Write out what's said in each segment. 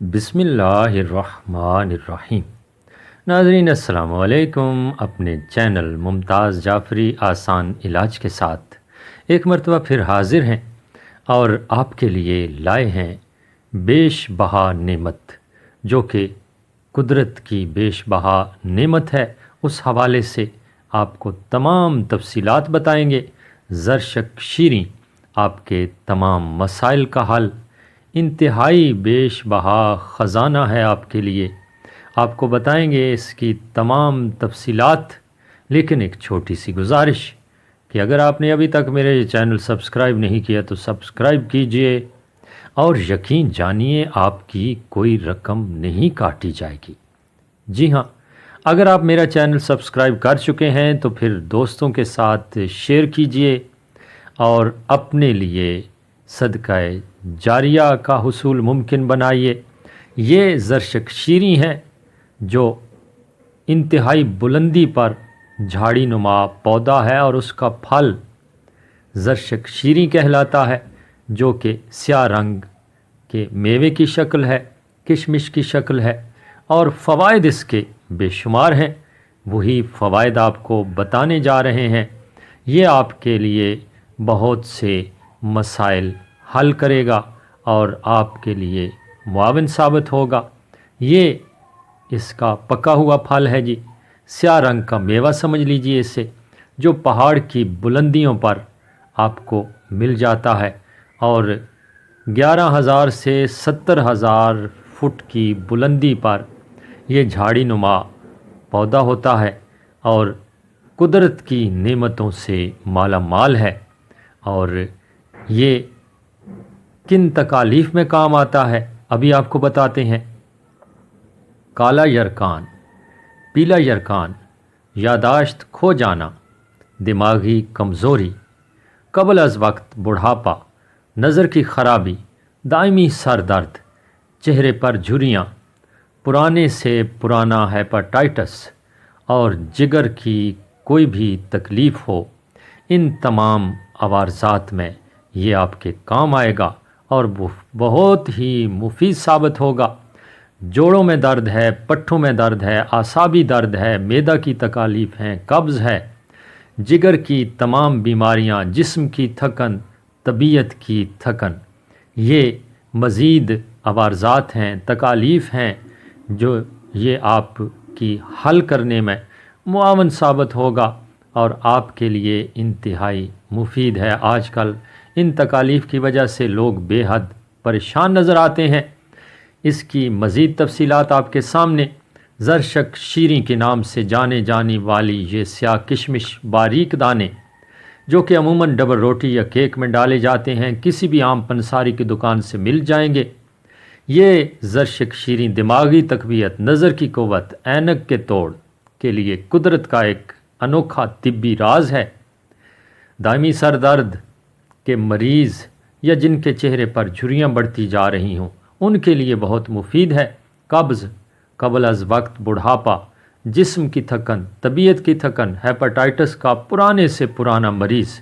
बिस्मिल्लाहिर्रहमानिर्रहीम। नाज़रीन अस्सलाम वालेकुम। अपने चैनल मुमताज़ जाफ़री आसान इलाज के साथ एक मरतबा फिर हाज़िर हैं और आपके लिए लाए हैं बेश बहा नेमत, जो कि कुदरत की बेश बहा नेमत है। उस हवाले से आपको तमाम तफसीलात बताएंगे। ज़रशक शीरीं आपके तमाम मसाइल का हल, इंतहाई बेश बहा ख़जाना है आपके लिए। आपको बताएंगे इसकी तमाम तफसीलात, लेकिन एक छोटी सी गुजारिश कि अगर आपने अभी तक मेरे चैनल सब्सक्राइब नहीं किया तो सब्सक्राइब कीजिए और यकीन जानिए आपकी कोई रकम नहीं काटी जाएगी। जी हाँ, अगर आप मेरा चैनल सब्सक्राइब कर चुके हैं तो फिर दोस्तों के साथ शेयर कीजिए और अपने लिए सदका जारिया का हुसूल मुमकिन बनाइए। ये ज़रशक शीरीं है जो इंतहाई बुलंदी पर झाड़ी नुमा पौधा है और उसका फल ज़रशक शीरीं कहलाता है, जो कि स्याह रंग के मेवे की शक्ल है, किशमिश की शक्ल है और फ़वाइद इसके बेशुमार हैं। वही फ़वाइद आपको बताने जा रहे हैं। ये आपके लिए बहुत से मसाइल हल करेगा और आपके लिए मुआविन साबित होगा। ये इसका पका हुआ फल है जी, स्याह रंग का मेवा समझ लीजिए इसे, जो पहाड़ की बुलंदियों पर आपको मिल जाता है और 11,000 से 70,000 फुट की बुलंदी पर ये झाड़ी नुमा पौधा होता है और कुदरत की नेमतों से माला माल है। और ये किन तकालीफ में काम आता है अभी आपको बताते हैं। काला यरकान, पीला यरकान, यादाश्त खो जाना, दिमागी कमज़ोरी, कबल अज़ वक्त बुढ़ापा, नज़र की खराबी, दायमी सर दर्द, चेहरे पर झुर्रियाँ, पुराने से पुराना हेपेटाइटिस और जिगर की कोई भी तकलीफ़ हो, इन तमाम अवारज़ात में ये आपके काम आएगा और बहुत ही मुफीद साबित होगा। जोड़ों में दर्द है, पट्ठों में दर्द है, आसाबी दर्द है, मैदा की तकालीफ़ हैं, कब्ज़ है, जिगर की तमाम बीमारियां, जिस्म की थकन, तबीयत की थकन, ये मज़ीद अवारज़ात हैं, तकालीफ़ हैं जो ये आपकी हल करने में मुआवन साबित होगा और आपके लिए इंतहाई मुफीद है। आजकल इन तकालीफ़ की वजह से लोग बेहद परेशान नज़र आते हैं। इसकी मज़ीद तफसीलात आपके सामने। ज़रशक शीरीं के नाम से जाने जाने वाली ये स्याह किशमिश बारीक दाने, जो कि अमूमन डबल रोटी या केक में डाले जाते हैं, किसी भी आम पंसारी की दुकान से मिल जाएंगे। ये ज़रशक शीरीं दिमागी तक़वियत, नज़र की क़ुव्वत, ऐनक के तोड़ के लिए कुदरत का एक अनोखा तिब्बी राज है। दायमी सर दर्द के मरीज़ या जिनके चेहरे पर झुर्रियाँ बढ़ती जा रही हों, उनके लिए बहुत मुफीद है। कब्ज़, कबल अज़ वक्त बुढ़ापा, जिस्म की थकन, तबीयत की थकन, हेपेटाइटिस का पुराने से पुराना मरीज़,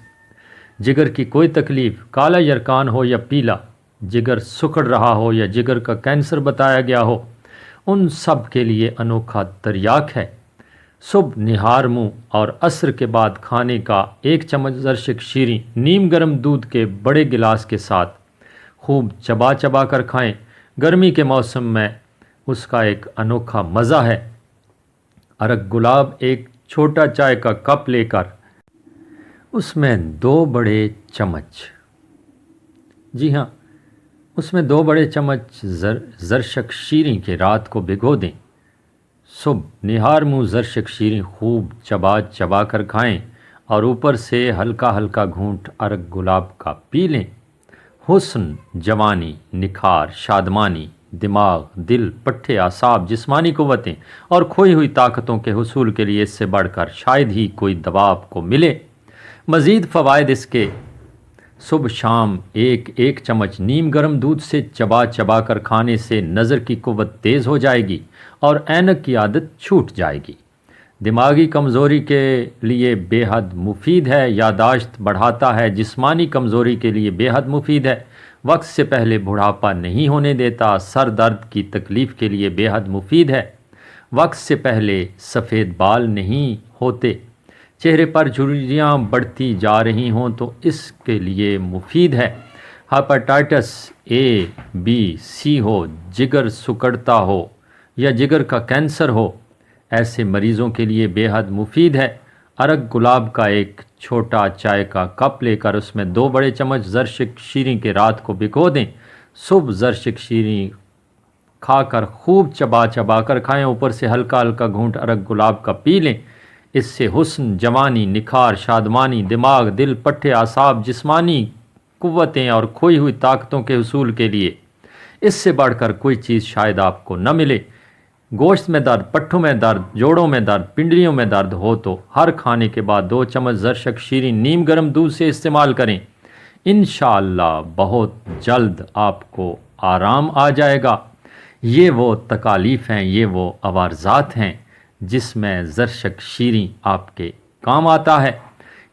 जिगर की कोई तकलीफ़, काला यरकान हो या पीला, जिगर सुखड़ रहा हो या जिगर का कैंसर बताया गया हो, उन सब के लिए अनोखा तरियाक है। सुबह निहार मुँह और असर के बाद खाने का 1 चम्मच ज़रशक शीरीं नीम गर्म दूध के बड़े गिलास के साथ खूब चबा चबा कर खाएं। गर्मी के मौसम में उसका एक अनोखा मज़ा है। अरक गुलाब एक छोटा चाय का कप लेकर उसमें 2 बड़े चम्मच, जी हाँ, उसमें 2 बड़े चम्मच ज़रशक शीरीं के रात को भिगो दें। सुबह निहार मुँह ज़रशक शीरीं खूब चबा चबा कर खाएं और ऊपर से हल्का हल्का घूंट अरक गुलाब का पी लें। हुस्न, जवानी, निखार, शादमानी, दिमाग, दिल, पट्ठे, आसाब, जिस्मानी क़ुव्वतें और खोई हुई ताकतों के हुसूल के लिए इससे बढ़कर शायद ही कोई दवा आपको मिले। मज़ीद फ़वाइद इसके। सुबह शाम एक एक चम्मच नीम गर्म दूध से चबा चबा कर खाने से नज़र की क़ुव्वत तेज़ हो जाएगी और ऐनक की आदत छूट जाएगी। दिमागी कमज़ोरी के लिए बेहद मुफीद है, यादाश्त बढ़ाता है, जिस्मानी कमज़ोरी के लिए बेहद मुफीद है, وقت سے پہلے بڑھاپا نہیں ہونے دیتا، سر درد کی تکلیف کے لیے بے حد مفید ہے۔ وقت سے پہلے سفید بال نہیں ہوتے، چہرے پر جھریاں بڑھتی جا رہی ہوں تو اس کے لیے مفید ہے۔ ہیپاٹائٹس اے بی سی ہو، جگر سکڑتا ہو یا جگر کا کینسر ہو، ایسے مریضوں کے لیے بے حد مفید ہے۔ ارگ گلاب کا ایک چھوٹا چائے کا کپ لے کر اس میں 2 بڑے چمچ زرشک شیریں کے رات کو بھگو دیں۔ صبح زرشک شیریں کھا کر خوب چبا چبا کر کھائیں، اوپر سے ہلکا ہلکا گھونٹ ارگ گلاب کا پی لیں۔ اس سے حسن، جوانی، نکھار، شادمانی، دماغ، دل، پٹھے، اعصاب، جسمانی قوتیں اور کھوئی ہوئی طاقتوں کے حصول کے لیے اس سے بڑھ کر کوئی چیز شاید آپ کو نہ ملے۔ گوشت میں درد، پٹھوں میں درد، جوڑوں میں درد، پنڈلیوں میں درد ہو تو ہر کھانے کے بعد 2 چمچ زرشک شیریں نیم گرم دودھ سے استعمال کریں۔ انشاءاللہ بہت جلد آپ کو آرام آ جائے گا۔ یہ وہ تکالیف ہیں، یہ وہ عوارضات ہیں جس میں زرشک شیریں آپ کے کام آتا ہے۔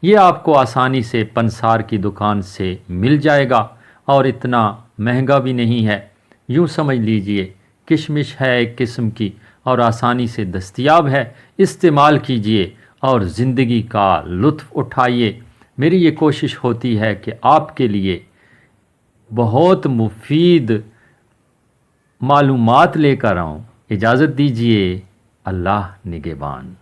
یہ آپ کو آسانی سے پنسار کی دکان سے مل جائے گا اور اتنا مہنگا بھی نہیں ہے۔ یوں سمجھ لیجئے کشمش ہے ایک قسم کی اور آسانی سے دستیاب ہے۔ استعمال کیجئے اور زندگی کا لطف اٹھائیے۔ میری یہ کوشش ہوتی ہے کہ آپ کے لیے بہت مفید معلومات لے کر آؤں۔ اجازت دیجئے، اللہ نگہبان۔